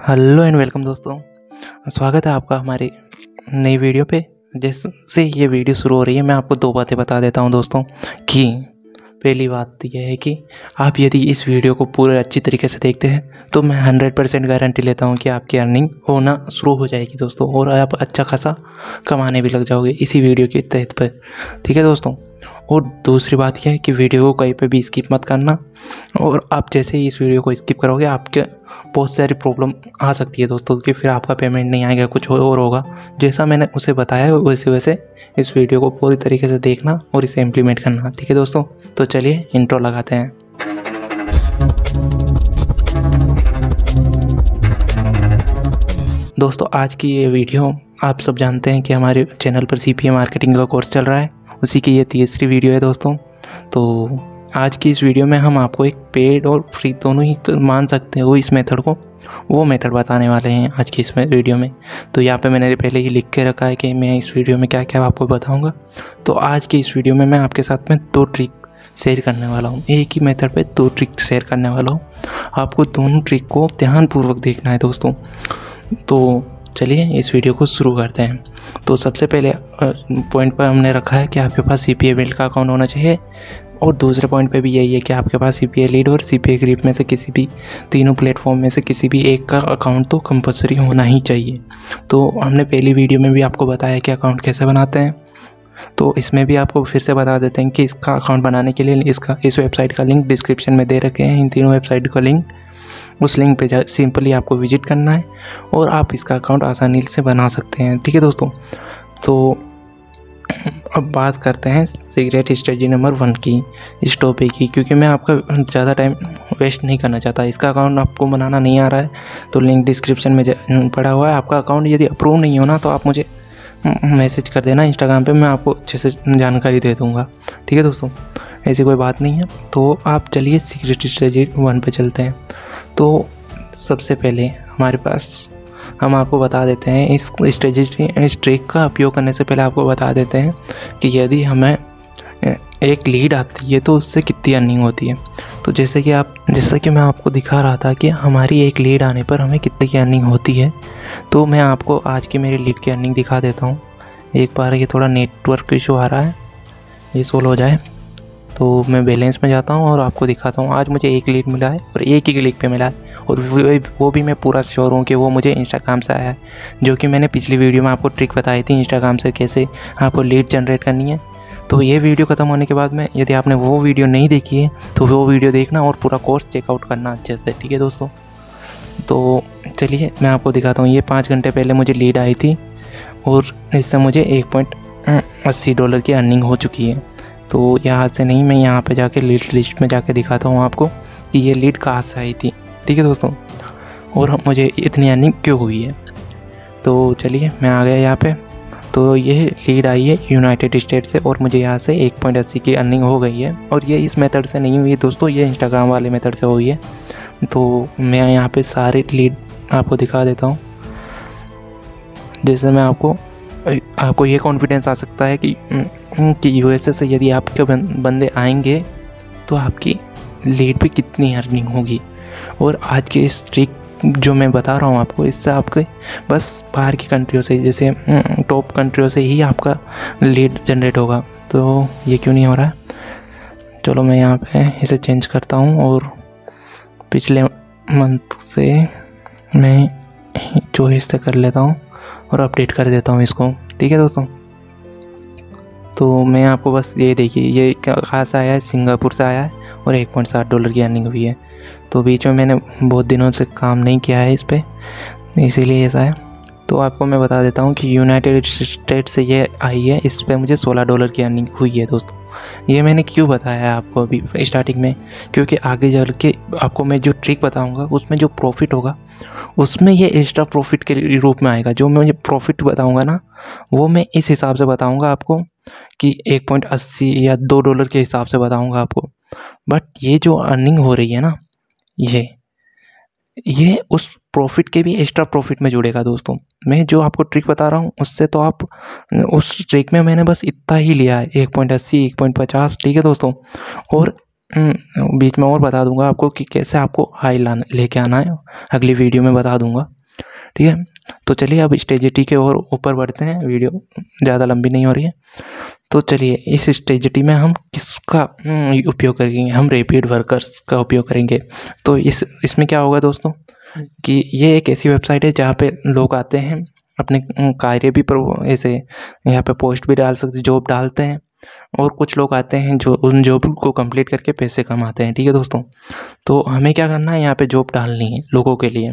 Hello and welcome दोस्तों। स्वागत है आपका हमारी नई वीडियो पे। जैसे ये वीडियो शुरू हो रही है मैं आपको दो बातें बता देता हूँ दोस्तों कि पहली बात यह है कि आप यदि इस वीडियो को पूरे अच्छी तरीके से देखते हैं तो मैं 100% गारंटी लेता हूँ कि आपकी अर्निंग होना शुरू हो जाएगी दोस्तों, और आप अच्छा खासा कमाने भी लग जाओगे इसी वीडियो के तहत पर। ठीक है दोस्तों। और दूसरी बात यह है कि वीडियो को कहीं पे भी स्किप मत करना, और आप जैसे ही इस वीडियो को स्किप करोगे आपके बहुत सारी प्रॉब्लम आ सकती है दोस्तों कि फिर आपका पेमेंट नहीं आएगा, कुछ और होगा। जैसा मैंने उसे बताया वैसे इस वीडियो को पूरी तरीके से देखना और इसे इम्प्लीमेंट करना। ठीक है दोस्तों, तो चलिए इंट्रो लगाते हैं। दोस्तों आज की ये वीडियो आप सब जानते हैं कि हमारे चैनल पर CPA मार्केटिंग का कोर्स चल रहा है, उसी की ये तीसरी वीडियो है दोस्तों। तो आज की इस वीडियो में हम आपको एक पेड और फ्री दोनों ही मान सकते हैं इस मेथड को, वो मेथड बताने वाले हैं आज की इस वीडियो में। तो यहाँ पे मैंने पहले ही लिख के रखा है कि मैं इस वीडियो में क्या क्या आपको बताऊँगा। तो आज की इस वीडियो में मैं आपके साथ में दो ट्रिक शेयर करने वाला हूँ, एक ही मेथड पे दो ट्रिक शेयर करने वाला हूँ। आपको दोनों ट्रिक को ध्यानपूर्वक देखना है दोस्तों। तो चलिए इस वीडियो को शुरू करते हैं। तो सबसे पहले पॉइंट पर हमने रखा है कि आपके पास CPA बिल्ड का अकाउंट होना चाहिए, और दूसरे पॉइंट पे भी यही है कि आपके पास CPA लीड और CPA ग्रिप में से किसी भी तीनों प्लेटफॉर्म में से किसी भी एक का अकाउंट तो कंपलसरी होना ही चाहिए। तो हमने पहली वीडियो में भी आपको बताया कि अकाउंट कैसे बनाते हैं, तो इसमें भी आपको फिर से बता देते हैं कि इसका अकाउंट बनाने के लिए इस वेबसाइट का लिंक डिस्क्रिप्शन में दे रखे हैं। इन तीनों वेबसाइट का लिंक, उस लिंक पे सिंपली आपको विजिट करना है और आप इसका अकाउंट आसानी से बना सकते हैं। ठीक है दोस्तों। तो अब बात करते हैं सीक्रेट स्ट्रेटजी नंबर 1 की, इस टॉपिक की, क्योंकि मैं आपका ज़्यादा टाइम वेस्ट नहीं करना चाहता। इसका अकाउंट आपको बनाना नहीं आ रहा है तो लिंक डिस्क्रिप्शन में पड़ा हुआ है। आपका अकाउंट यदि अप्रूव नहीं होना तो आप मुझे मैसेज कर देना इंस्टाग्राम पे, मैं आपको अच्छे से जानकारी दे दूँगा। ठीक है दोस्तों, ऐसी कोई बात नहीं है। तो आप चलिए सीक्रेट स्ट्रेटजी 1 पे चलते हैं। तो सबसे पहले हमारे पास हम आपको बता देते हैं इस ट्रिक का उपयोग करने से पहले आपको बता देते हैं कि यदि हमें एक लीड आती है तो उससे कितनी अर्निंग होती है। तो जैसे कि मैं आपको दिखा रहा था कि हमारी एक लीड आने पर हमें कितनी की अर्निंग होती है, तो मैं आपको आज की मेरी लीड की अर्निंग दिखा देता हूँ। एक बार ये थोड़ा नेटवर्क इशू आ रहा है, ये सोल्व हो जाए तो मैं बैलेंस में जाता हूँ और आपको दिखाता हूँ। आज मुझे एक लीड मिला है और एक ही क्लिक पे मिला है, और वो भी मैं पूरा श्योर हूँ कि वो मुझे इंस्टाग्राम से आया है, जो कि मैंने पिछली वीडियो में आपको ट्रिक बताई थी इंस्टाग्राम से कैसे आपको लीड जनरेट करनी है। तो ये वीडियो ख़त्म होने के बाद में यदि आपने वो वीडियो नहीं देखी है तो वो वीडियो देखना और पूरा कोर्स चेकआउट करना अच्छे से। ठीक है दोस्तों। तो चलिए मैं आपको दिखाता हूँ। ये 5 घंटे पहले मुझे लीड आई थी और इससे मुझे $1.80 की अर्निंग हो चुकी है। तो यहाँ से नहीं, मैं यहाँ पे जाके लीड लिस्ट में जाके दिखाता हूँ आपको कि ये लीड कहाँ से आई थी। ठीक है दोस्तों, और मुझे इतनी अर्निंग क्यों हुई है। तो चलिए मैं आ गया यहाँ पे। तो ये लीड आई है यूनाइटेड स्टेट से और मुझे यहाँ से 1.80 की अर्निंग हो गई है, और ये इस मेथड से नहीं हुई है दोस्तों, ये इंस्टाग्राम वाले मेथड से हुई है। तो मैं यहाँ पे सारे लीड आपको दिखा देता हूँ, जैसे मैं आपको ये कॉन्फिडेंस आ सकता है कि USA से यदि आपके बंदे आएंगे तो आपकी लीड पे कितनी अर्निंग होगी। और आज के इस ट्रिक जो मैं बता रहा हूँ आपको, इससे आपके बस बाहर की कंट्रियों से, जैसे टॉप कंट्रियों से ही आपका लीड जनरेट होगा। तो ये क्यों नहीं हो रहा है, चलो मैं यहाँ पे इसे चेंज करता हूँ और पिछले मंथ से मैं 24 से कर लेता हूँ और अपडेट कर देता हूँ इसको। ठीक है दोस्तों। तो मैं आपको बस ये देखिए, ये कहाँ से आया है, सिंगापुर से आया है और $1.60 की अर्निंग हुई है। तो बीच में मैंने बहुत दिनों से काम नहीं किया है इस पर, इसीलिए ऐसा है। तो आपको मैं बता देता हूँ कि यूनाइटेड स्टेट से ये आई है, इस पर मुझे $16 की अर्निंग हुई है दोस्तों। ये मैंने क्यों बताया है आपको अभी स्टार्टिंग में, क्योंकि आगे चल के आपको मैं जो ट्रिक बताऊँगा उसमें जो प्रॉफिट होगा उसमें ये एक्स्ट्रा प्रॉफिट के रूप में आएगा। जो मैं प्रॉफिट बताऊँगा ना वो मैं इस हिसाब से बताऊँगा आपको कि 1.80 या $2 के हिसाब से बताऊँगा आपको। बट ये जो अर्निंग हो रही है ना, ये उस प्रॉफिट के भी एक्स्ट्रा प्रॉफिट में जुड़ेगा दोस्तों। मैं जो आपको ट्रिक बता रहा हूँ उससे तो आप उस ट्रिक में मैंने बस इतना ही लिया है, 1.80 1.50। ठीक है दोस्तों। और बीच में और बता दूंगा आपको कि कैसे आपको हाई लाना लेके आना है, अगली वीडियो में बता दूंगा। ठीक है, तो चलिए अब स्ट्रेटजी के और ऊपर बढ़ते हैं, वीडियो ज़्यादा लंबी नहीं हो रही है। तो चलिए इस स्ट्रेटजी में हम किसका उपयोग करेंगे, हम रैपिड वर्कर्स का उपयोग करेंगे। तो इसमें क्या होगा दोस्तों कि ये एक ऐसी वेबसाइट है जहाँ पे लोग आते हैं, अपने कार्य भी ऐसे यहाँ पे पोस्ट भी डाल सकते, जॉब डालते हैं, और कुछ लोग आते हैं जो उन जॉब को कंप्लीट करके पैसे कमाते हैं। ठीक है दोस्तों, तो हमें क्या करना है, यहाँ पे जॉब डालनी है लोगों के लिए।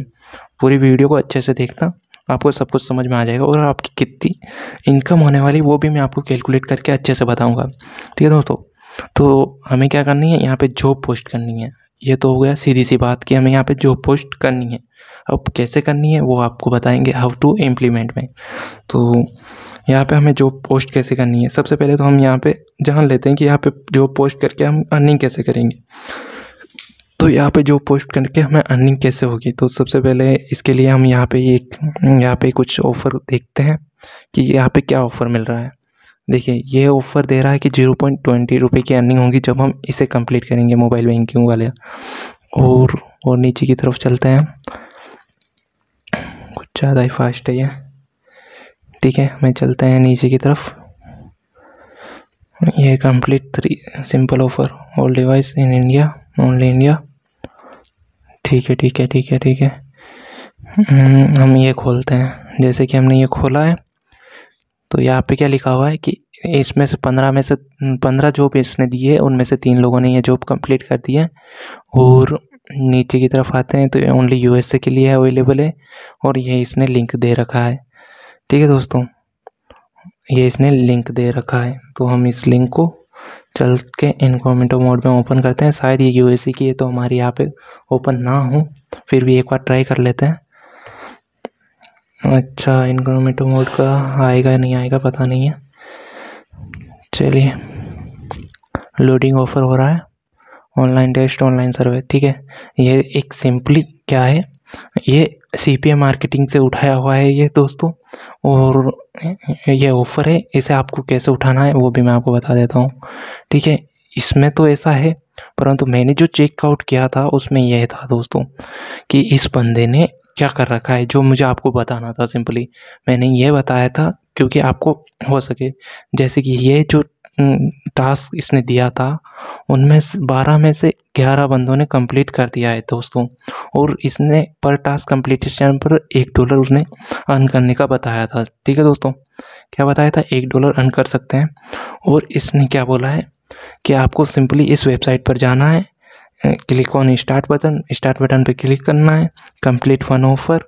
पूरी वीडियो को अच्छे से देखना, आपको सब कुछ समझ में आ जाएगा, और आपकी कितनी इनकम होने वाली वो भी मैं आपको कैलकुलेट करके अच्छे से बताऊँगा। ठीक है दोस्तों, तो हमें क्या करनी है, यहाँ पे जॉब पोस्ट करनी है। ये तो हो गया सीधी सी बात कि हमें यहाँ पे जॉब पोस्ट करनी है। अब कैसे करनी है वो आपको बताएंगे, हाउ टू इम्प्लीमेंट में। तो यहाँ पे हमें जॉब पोस्ट कैसे करनी है, सबसे पहले तो हम यहाँ पे जान लेते हैं कि यहाँ पे जॉब पोस्ट करके हम अर्निंग कैसे करेंगे। तो यहाँ पे जॉब पोस्ट करके हमें अर्निंग कैसे होगी, तो सबसे पहले इसके लिए हम यहाँ पे कुछ ऑफ़र देखते हैं कि यहाँ पे क्या ऑफ़र मिल रहा है। देखिए ये ऑफ़र दे रहा है कि 0.20 रुपये की अर्निंग होगी जब हम इसे कंप्लीट करेंगे, मोबाइल बैंकिंग वाले। और नीचे की तरफ चलते हैं, कुछ ज़्यादा ही फास्ट है ये। ठीक है, हमें चलते हैं नीचे की तरफ। ये complete 3 simple offer, all device in India, only India. ठीक है। हम ये खोलते हैं। जैसे कि हमने ये खोला है, तो यहाँ पे क्या लिखा हुआ है कि इसमें से 15 जॉब इसने दी है, उनमें से 3 लोगों ने ये जॉब कंप्लीट कर दी है। और नीचे की तरफ आते हैं तो ये ओनली यूएसए के लिए अवेलेबल है, और ये इसने लिंक दे रखा है। ठीक है दोस्तों, ये इसने लिंक दे रखा है, तो हम इस लिंक को चल के इनकॉग्निटो मोड में ओपन करते हैं। शायद ये यूएसए की है तो हमारे यहाँ पे ओपन ना हो, फिर भी एक बार ट्राई कर लेते हैं। अच्छा, इनकॉग्निटो मोड का आएगा नहीं आएगा पता नहीं है। चलिए, लोडिंग ऑफर हो रहा है, ऑनलाइन टेस्ट, ऑनलाइन सर्वे। ठीक है, ये एक सिंपली क्या है, ये सीपीएम मार्केटिंग से उठाया हुआ है ये दोस्तों, और ये ऑफ़र है। इसे आपको कैसे उठाना है वो भी मैं आपको बता देता हूँ। ठीक है, इसमें तो ऐसा है, परंतु मैंने जो चेकआउट किया था उसमें यह था दोस्तों कि इस बंदे ने क्या कर रखा है, जो मुझे आपको बताना था। सिंपली मैंने ये बताया था क्योंकि आपको हो सके, जैसे कि ये जो टास्क इसने दिया था उनमें 12 में से 11 बंदों ने कंप्लीट कर दिया है दोस्तों, और इसने पर टास्क कंप्लीटेशन पर $1 उसने अर्न करने का बताया था। ठीक है दोस्तों, क्या बताया था, $1 अर्न कर सकते हैं। और इसने क्या बोला है कि आपको सिंपली इस वेबसाइट पर जाना है, क्लिक ऑन स्टार्ट बटन पे क्लिक करना है, complete 1 offer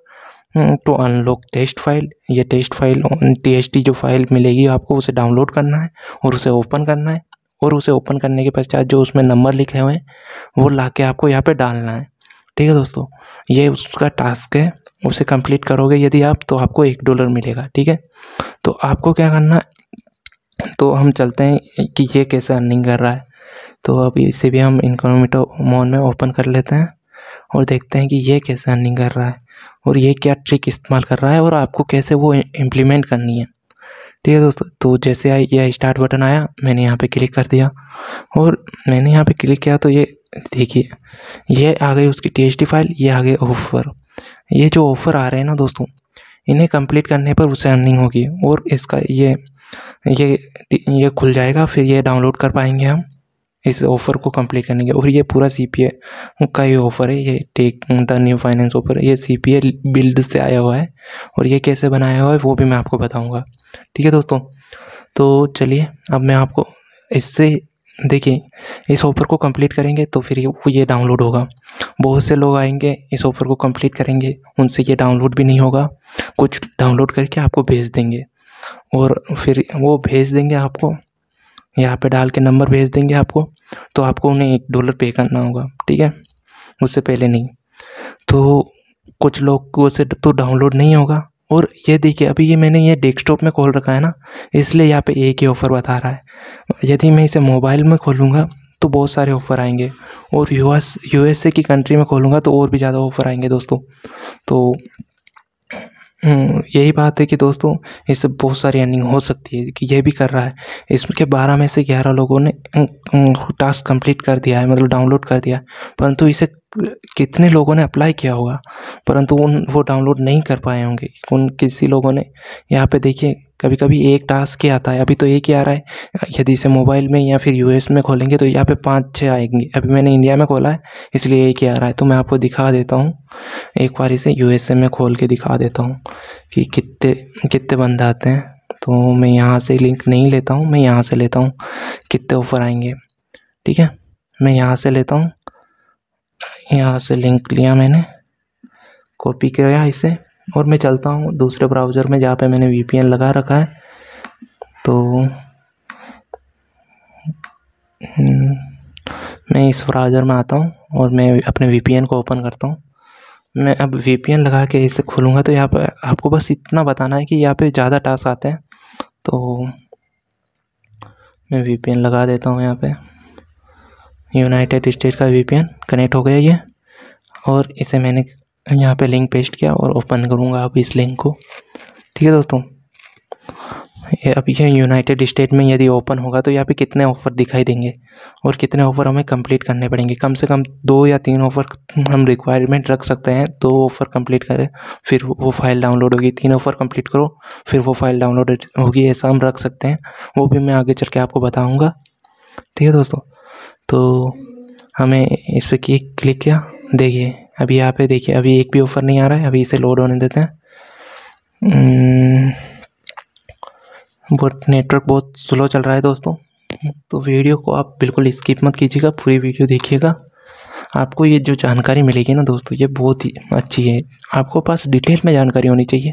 to unlock test file. ये टेस्ट फाइल TXT जो फाइल मिलेगी आपको उसे डाउनलोड करना है और उसे ओपन करना है, और उसे ओपन करने के पश्चात जो उसमें नंबर लिखे हुए हैं वो ला के आपको यहाँ पे डालना है। ठीक है दोस्तों, ये उसका टास्क है, उसे कंप्लीट करोगे यदि आप तो आपको $1 मिलेगा। ठीक है, तो आपको क्या करना है, तो हम चलते हैं कि ये कैसे अर्निंग कर रहा है। तो अब इसे भी हम इनकॉग्निटो मोड में ओपन कर लेते हैं और देखते हैं कि ये कैसे अर्निंग कर रहा है और ये क्या ट्रिक इस्तेमाल कर रहा है और आपको कैसे वो इम्प्लीमेंट करनी है। ठीक है दोस्तों, तो जैसे यह स्टार्ट बटन आया, मैंने यहाँ पे क्लिक कर दिया, और मैंने यहाँ पे क्लिक किया तो ये देखिए ये आ गई उसकी TXT फाइल, ये आ गए ऑफ़र। ये जो ऑफ़र आ रहे हैं ना दोस्तों, इन्हें कंप्लीट करने पर उसे अर्निंग होगी, और इसका ये खुल जाएगा, फिर ये डाउनलोड कर पाएंगे हम इस ऑफ़र को कंप्लीट करने के। और ये पूरा CPA का ही ऑफ़र है, ये take the new finance offer है, ये CPA बिल्ड से आया हुआ है, और ये कैसे बनाया हुआ है वो भी मैं आपको बताऊंगा। ठीक है दोस्तों, तो चलिए अब मैं आपको इससे देखिए इस ऑफ़र को कंप्लीट करेंगे तो फिर ये डाउनलोड होगा। बहुत से लोग आएंगे इस ऑफ़र को कंप्लीट करेंगे, उनसे ये डाउनलोड भी नहीं होगा, कुछ डाउनलोड करके आपको भेज देंगे, और फिर वो भेज देंगे आपको, यहाँ पे डाल के नंबर भेज देंगे आपको, तो आपको उन्हें $1 पे करना होगा। ठीक है, उससे पहले नहीं। तो कुछ लोग को से तो डाउनलोड नहीं होगा। और ये देखिए अभी ये मैंने ये डेस्कटॉप में खोल रखा है ना, इसलिए यहाँ पे एक ही ऑफ़र बता रहा है। यदि मैं इसे मोबाइल में खोलूँगा तो बहुत सारे ऑफ़र आएंगे, और USA की कंट्री में खोलूँगा तो और भी ज़्यादा ऑफ़र आएंगे दोस्तों। तो यही बात है कि दोस्तों इससे बहुत सारी अर्निंग हो सकती है कि ये भी कर रहा है। इसके 12 में से 11 लोगों ने टास्क कंप्लीट कर दिया है, मतलब डाउनलोड कर दिया है, परंतु इसे कितने लोगों ने अप्लाई किया होगा परंतु वो डाउनलोड नहीं कर पाए होंगे। किसी लोगों ने यहाँ पे देखिए कभी कभी एक टास्क ही आता है, अभी तो एक ही आ रहा है। यदि इसे मोबाइल में या फिर यूएस में खोलेंगे तो यहाँ पे 5-6 आएंगे। अभी मैंने इंडिया में खोला है इसलिए एक ही आ रहा है। तो मैं आपको दिखा देता हूँ, एक बार इसे यूएसए में खोल के दिखा देता हूँ कि कितने कितने बंदे आते हैं। तो मैं यहाँ से लिंक नहीं लेता हूँ, मैं यहाँ से लेता हूँ कितने ऑफ़र आएंगे। ठीक है, मैं यहाँ से लेता हूँ, यहाँ से लिंक लिया मैंने, कॉपी किया इसे और मैं चलता हूँ दूसरे ब्राउज़र में जहाँ पे मैंने वीपीएन लगा रखा है। तो मैं इस ब्राउज़र में आता हूँ और मैं अपने वीपीएन को ओपन करता हूँ। मैं अब वीपीएन लगा के इसे खोलूँगा तो यहाँ पे आपको बस इतना बताना है कि यहाँ पे ज़्यादा टास्क आते हैं। तो मैं वीपीएन लगा देता हूँ, यहाँ पे यूनाइटेड स्टेट का वीपीएन कनेक्ट हो गया ये, और इसे मैंने यहाँ पे लिंक पेस्ट किया और ओपन करूँगा अब इस लिंक को। ठीक है दोस्तों, ये अब ये यूनाइटेड स्टेट में यदि ओपन होगा तो यहाँ पे कितने ऑफ़र दिखाई देंगे और कितने ऑफ़र हमें कंप्लीट करने पड़ेंगे। कम से कम 2 या 3 ऑफ़र हम रिक्वायरमेंट रख सकते हैं। 2 ऑफ़र कंप्लीट करें फिर वो फाइल डाउनलोड होगी, 3 ऑफ़र कंप्लीट करो फिर वो फाइल डाउनलोड होगी, ऐसा हम रख सकते हैं। वो भी मैं आगे चल के आपको बताऊँगा। ठीक है दोस्तों, तो हमें इस पर क्लिक किया, देखिए अभी यहाँ पे देखिए अभी एक भी ऑफ़र नहीं आ रहा है। अभी इसे लोड होने देते हैं। नेटवर्क बहुत स्लो चल रहा है दोस्तों, तो वीडियो को आप बिल्कुल स्किप मत कीजिएगा, पूरी वीडियो देखिएगा। आपको ये जो जानकारी मिलेगी ना दोस्तों ये बहुत ही अच्छी है। आपको पास डिटेल में जानकारी होनी चाहिए,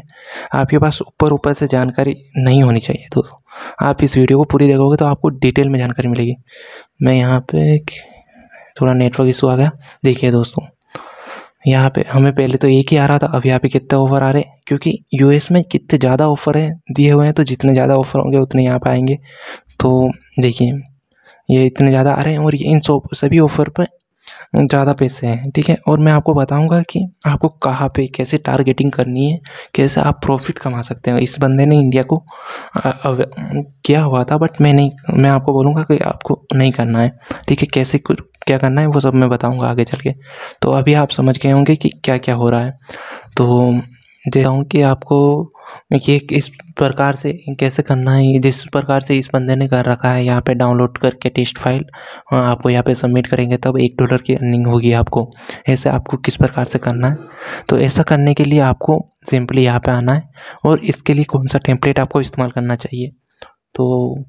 आपके पास ऊपर से जानकारी नहीं होनी चाहिए दोस्तों। आप इस वीडियो को पूरी देखोगे तो आपको डिटेल में जानकारी मिलेगी। मैं यहाँ पे थोड़ा नेटवर्क इशू आ गया। देखिए दोस्तों यहाँ पे हमें पहले तो एक ही आ रहा था, अब यहाँ पे कितने ऑफ़र आ रहे हैं, क्योंकि यूएस में कितने ज़्यादा ऑफ़र हैं दिए हुए हैं, तो जितने ज़्यादा ऑफ़र होंगे उतने यहाँ पे आएंगे। तो देखिए ये इतने ज़्यादा आ रहे हैं और ये इन सभी ऑफ़र पे ज़्यादा पैसे हैं। ठीक है, और मैं आपको बताऊंगा कि आपको कहाँ पे कैसे टारगेटिंग करनी है, कैसे आप प्रॉफिट कमा सकते हैं। इस बंदे ने इंडिया को किया हुआ था, बट मैं आपको बोलूँगा कि आपको नहीं करना है। ठीक है, कैसे क्या करना है वो सब मैं बताऊंगा आगे चल के। तो अभी आप समझ गए होंगे कि क्या क्या हो रहा है। तो देखता हूँ कि आपको ये इस प्रकार से कैसे करना है, जिस प्रकार से इस बंदे ने कर रखा है। यहाँ पे डाउनलोड करके टेस्ट फाइल आपको यहाँ पे सबमिट करेंगे तब $1 की अर्निंग होगी आपको। ऐसे आपको किस प्रकार से करना है, तो ऐसा करने के लिए आपको सिंपली यहाँ पे आना है और इसके लिए कौन सा टेम्पलेट आपको इस्तेमाल करना चाहिए। तो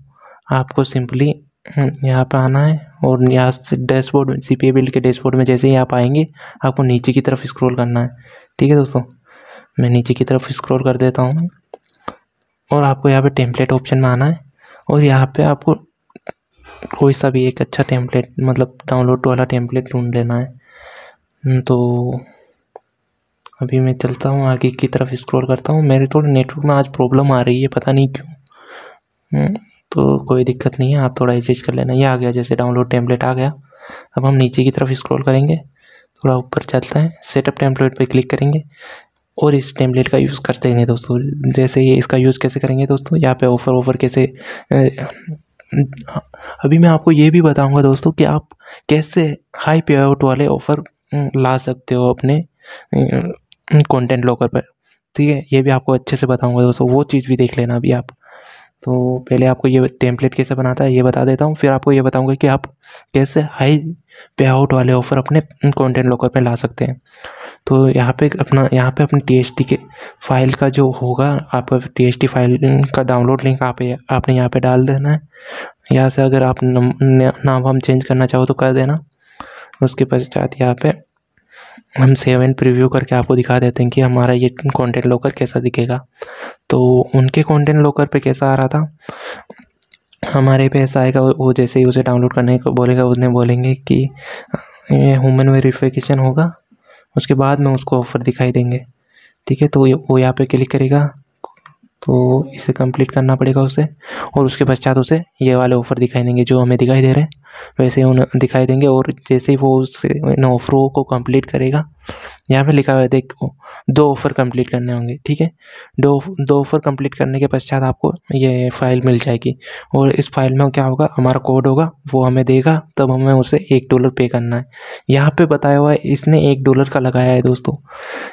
आपको सिंपली यहाँ पे आना है और यहाँ से डैशबोर्ड CPA बिल्ड के डैशबोर्ड में जैसे ही आप आएंगे आपको नीचे की तरफ स्क्रॉल करना है। ठीक है दोस्तों, मैं नीचे की तरफ स्क्रॉल कर देता हूँ और आपको यहाँ पे टेम्पलेट ऑप्शन में आना है और यहाँ पे आपको कोई सा भी एक अच्छा टेम्पलेट, मतलब डाउनलोड वाला टेम्पलेट ढूंढ लेना है। तो अभी मैं चलता हूँ आगे की तरफ स्क्रॉल करता हूँ। मेरे थोड़ा नेटवर्क में आज प्रॉब्लम आ रही है, पता नहीं क्यों। तो कोई दिक्कत नहीं है, आप थोड़ा एडजस्ट कर लेना। ये आ गया, जैसे डाउनलोड टेम्पलेट आ गया। अब हम नीचे की तरफ स्क्रॉल करेंगे, थोड़ा ऊपर चलता है, सेटअप टेम्पलेट पे क्लिक करेंगे और इस टेम्पलेट का यूज़ करते हैं दोस्तों। जैसे ये इसका यूज़ कैसे करेंगे दोस्तों, यहाँ पे ऑफ़र कैसे अभी मैं आपको ये भी बताऊंगा दोस्तों कि आप कैसे हाई पे आउट वाले ऑफ़र ला सकते हो अपने कंटेंट लॉकर पर। ठीक है, ये भी आपको अच्छे से बताऊंगा दोस्तों, वो चीज़ भी देख लेना अभी आप। तो पहले आपको ये टेम्पलेट कैसे बनाता है ये बता देता हूँ, फिर आपको ये बताऊंगा कि आप कैसे हाई पे आउट वाले ऑफ़र अपने कंटेंट लॉकर पे ला सकते हैं। तो यहाँ पे अपनी TXT के फाइल का जो होगा, आपका TXT फाइल का डाउनलोड लिंक आपने यहाँ पे डाल देना है। यहाँ से अगर आप नाम हम चेंज करना चाहो तो कर देना। उसके पश्चात यहाँ पे हम सेव एंड प्रीव्यू करके आपको दिखा देते हैं कि हमारा ये कंटेंट लॉकर कैसा दिखेगा। तो उनके कंटेंट लॉकर पे कैसा आ रहा था, हमारे पे ऐसा आएगा। वो जैसे ही उसे डाउनलोड करने को बोलेगा उन्हें बोलेंगे कि ये ह्यूमन वेरिफिकेशन होगा, उसके बाद में उसको ऑफ़र दिखाई देंगे। ठीक है, तो वो यहाँ पे क्लिक करेगा तो इसे कंप्लीट करना पड़ेगा उसे, और उसके पश्चात उसे ये वाले ऑफ़र दिखाई देंगे जो हमें दिखाई दे रहे हैं। वैसे उन्हें दिखाई देंगे। और जैसे ही वो उस इन ऑफरों को कंप्लीट करेगा, यहाँ पे लिखा हुआ है देखो 2 ऑफ़र कंप्लीट करने होंगे, ठीक है। 2 ऑफ़र कंप्लीट करने के पश्चात आपको ये फाइल मिल जाएगी और इस फाइल में क्या होगा, हमारा कोड होगा, वो हमें देगा, तब हमें उसे $1 पे करना है। यहाँ पे बताया हुआ है इसने $1 का लगाया है दोस्तों,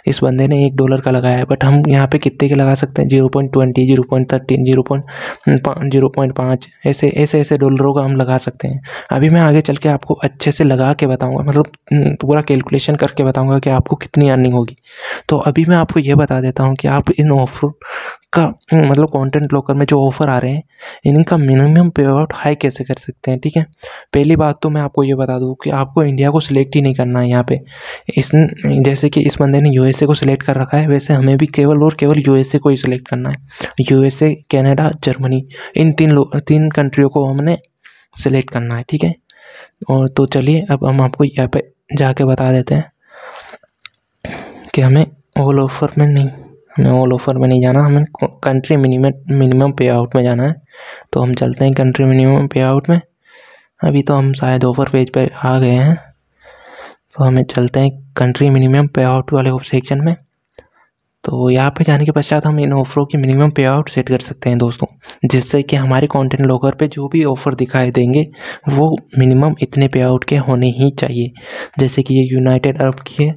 इस बंदे ने $1 का लगाया है, बट हम यहाँ पे कितने के लगा सकते हैं, 0.20, 0.13, 0.5 ऐसे डॉलरों का हम लगा सकते हैं। अभी मैं आगे चल के आपको अच्छे से लगा के बताऊँगा, मतलब पूरा कैलकुलेशन करके बताऊँगा कि आपको कितनी अर्निंग होगी। तो अभी मैं आपको ये बता देता हूँ कि आप इन ऑफर का मतलब कंटेंट ब्लॉकर में जो ऑफ़र आ रहे हैं, इनका मिनिमम पे आउट हाई कैसे कर सकते हैं, ठीक है। पहली बात तो मैं आपको ये बता दूँ कि आपको इंडिया को सिलेक्ट ही नहीं करना है यहाँ पे। जैसे कि इस बंदे ने यूएसए को सिलेक्ट कर रखा है, वैसे हमें भी केवल और केवल यूएसए को ही सिलेक्ट करना है। यूएसए, कनाडा, जर्मनी, इन 3 कंट्रियों को हमने सिलेक्ट करना है, ठीक है। और तो चलिए अब हम आपको यहाँ पे जाके बता देते हैं कि हमें ऑल ऑफर में नहीं जाना, हमें कंट्री मिनिमम पे आउट में जाना है। तो हम चलते हैं कंट्री मिनिमम पे आउट में। अभी तो हम शायद ऑफर पेज पर आ गए हैं, तो हमें चलते हैं कंट्री मिनिमम पे आउट वाले सेक्शन में। तो यहाँ पे जाने के पश्चात हम इन ऑफरों की मिनिमम पे आउट सेट कर सकते हैं दोस्तों, जिससे कि हमारे कंटेंट ब्लॉगर पे जो भी ऑफ़र दिखाई देंगे वो मिनिमम इतने पे आउट के होने ही चाहिए। जैसे कि ये यूनाइटेड अरब की है,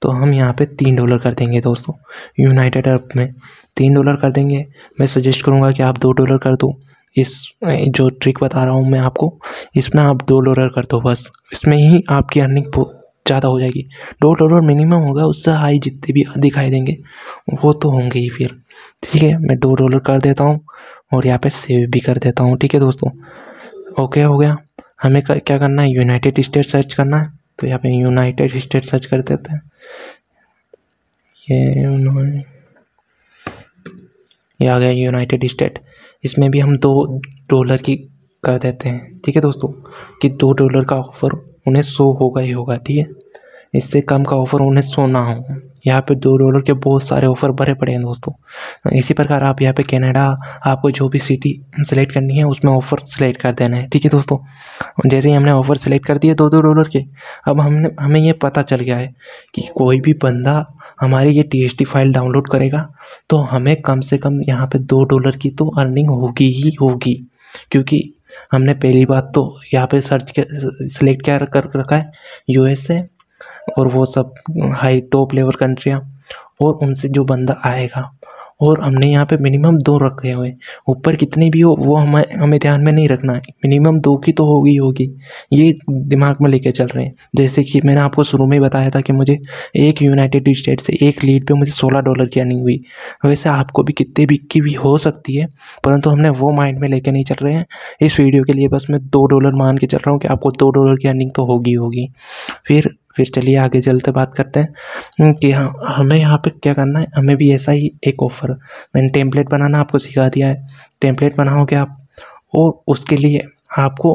तो हम यहाँ पे $3 कर देंगे दोस्तों। यूनाइटेड अरब में $3 कर देंगे। मैं सजेस्ट करूँगा कि आप $2 कर दो। इस जो ट्रिक बता रहा हूँ मैं आपको, इसमें आप $2 कर दो बस, इसमें ही आपकी अर्निंग बहुत ज़्यादा हो जाएगी। $2 मिनिमम होगा, उससे हाई जितने भी दिखाई देंगे वो तो होंगे ही फिर, ठीक है। मैं $2 कर देता हूँ और यहाँ पे सेव भी कर देता हूँ, ठीक है दोस्तों। ओके हो गया। हमें क्या करना है, यूनाइटेड स्टेट सर्च करना है। तो यहाँ पे यूनाइटेड स्टेट सर्च कर देते हैं। ये आ गया यूनाइटेड स्टेट। इसमें भी हम $2 की कर देते हैं, ठीक है दोस्तों, कि $2 का ऑफ़र उन्हें शो होगा ही होगा, ठीक है। इससे कम का ऑफ़र उन्हें शो ना हो। यहाँ पे $2 के बहुत सारे ऑफ़र भरे पड़े हैं दोस्तों। इसी प्रकार आप यहाँ पे कनाडा, आपको जो भी सिटी सेलेक्ट करनी है उसमें ऑफ़र सेलेक्ट कर देना है, ठीक है दोस्तों। जैसे ही हमने ऑफ़र सेलेक्ट कर दिए $2 के, अब हमें ये पता चल गया है कि कोई भी बंदा हमारी ये TST फाइल डाउनलोड करेगा तो हमें कम से कम यहाँ पे $2 की तो अर्निंग होगी ही होगी, क्योंकि हमने पहली बात तो यहाँ पे सेलेक्ट क्या कर रखा है, यूएसए और वो सब हाई टॉप लेवल कंट्रियाँ, और उनसे जो बंदा आएगा, और हमने यहाँ पे मिनिमम 2 रखे हुए हैं। ऊपर कितनी भी हो वो हमें ध्यान में नहीं रखना है, मिनिमम 2 की तो होगी, ये दिमाग में लेके चल रहे हैं। जैसे कि मैंने आपको शुरू में ही बताया था कि मुझे एक यूनाइटेड स्टेट से एक लीड पे मुझे $16 की अर्निंग हुई, वैसे आपको भी कितने भी की भी हो सकती है, परंतु हमने वो माइंड में लेके नहीं चल रहे हैं। इस वीडियो के लिए बस मैं $2 मान के चल रहा हूँ कि आपको $2 की अर्निंग तो होगी। फिर चलिए आगे चलते बात करते हैं कि हाँ, हमें यहाँ पे क्या करना है। हमें भी ऐसा ही एक ऑफ़र, मैंने टेम्पलेट बनाना आपको सिखा दिया है। टेम्पलेट बनाओगे आप, और उसके लिए आपको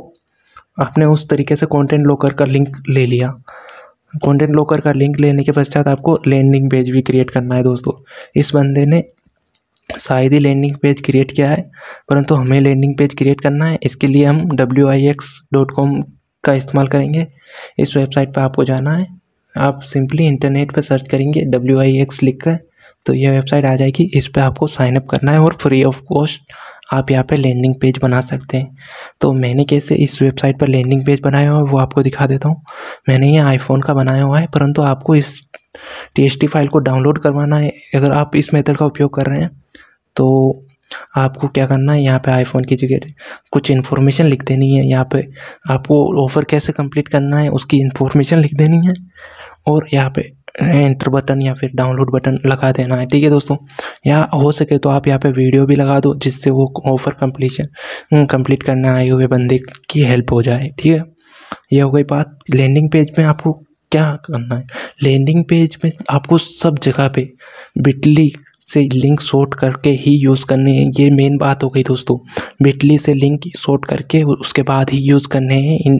आपने उस तरीके से कंटेंट ब्लॉकर का लिंक ले लिया। कंटेंट ब्लॉकर का लिंक लेने के पश्चात आपको लैंडिंग पेज भी क्रिएट करना है दोस्तों। इस बंदे ने शायद ही लैंडिंग पेज क्रिएट किया है, परंतु हमें लैंडिंग पेज क्रिएट करना है। इसके लिए हम wix.com का इस्तेमाल करेंगे। इस वेबसाइट पर आपको जाना है, आप सिंपली इंटरनेट पर सर्च करेंगे wix लिख कर, तो ये वेबसाइट आ जाएगी। इस पर आपको साइनअप करना है और फ्री ऑफ कॉस्ट आप यहाँ पे लैंडिंग पेज बना सकते हैं। तो मैंने कैसे इस वेबसाइट पर लैंडिंग पेज बनाया हुआ है वो आपको दिखा देता हूँ। मैंने ये आईफोन का बनाया हुआ है, परंतु आपको इस TST फाइल को डाउनलोड करवाना है। अगर आप इस मेथड का उपयोग कर रहे हैं तो आपको क्या करना है, यहाँ पे आईफोन की जगह कुछ इन्फॉर्मेशन लिख देनी है। यहाँ पे आपको ऑफ़र कैसे कंप्लीट करना है उसकी इन्फॉर्मेशन लिख देनी है, और यहाँ पे एंटर बटन या फिर डाउनलोड बटन लगा देना है, ठीक है दोस्तों। या हो सके तो आप यहाँ पे वीडियो भी लगा दो, जिससे वो ऑफ़र कंप्लीट करने आए हुए बंदे की हेल्प हो जाए, ठीक है। ये हो गई बात। लैंडिंग पेज में आपको क्या करना है, लैंडिंग पेज में आपको सब जगह पे बिटली से लिंक शॉर्ट करके ही यूज़ करने हैं। ये मेन बात हो गई दोस्तों, बिटली से लिंक शॉर्ट करके उसके बाद ही यूज़ करने हैं इन